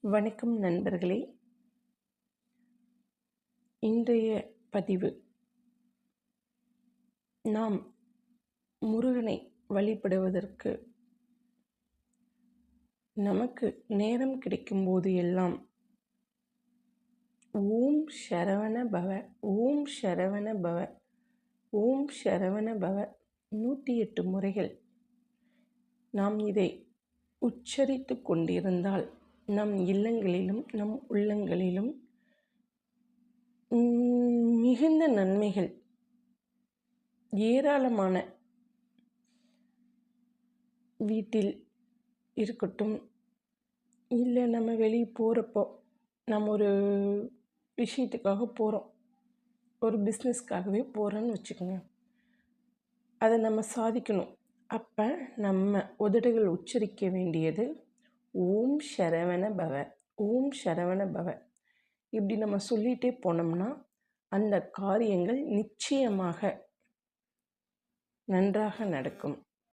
வணக்கம் நண்பர்களே. இன்றைய பதிவு நாம் முருகனை வழிபடுவதற்கு நமக்கு நேரம் கிடைக்கும்போது எல்லாம் ஓம் சரவண பவ, ஓம் சரவண பவ, ஓம் சரவண பவ 108 முறைகள் நாம் இதை உச்சரித்து கொண்டிருந்தால் நம் இல்லங்களிலும் நம் உள்ளங்களிலும் மிகுந்த நன்மைகள் ஏராளமான வீட்டில் இருக்கட்டும், இல்லை நம்ம வெளியே போகிறப்போ நம்ம ஒரு விஷயத்துக்காக போகிறோம், ஒரு பிஸ்னஸ்க்காகவே போகிறோன்னு வச்சுக்கோங்க. அதை நம்ம சாதிக்கணும். அப்போ நம்ம உதடுகள் உச்சரிக்க வேண்டியது ஓம் சரவண பவ, ஓம் சரவண பவ. இப்படி நம்ம சொல்லிகிட்டே போனோம்னா அந்த காரியங்கள் நிச்சயமாக நன்றாக நடக்கும்.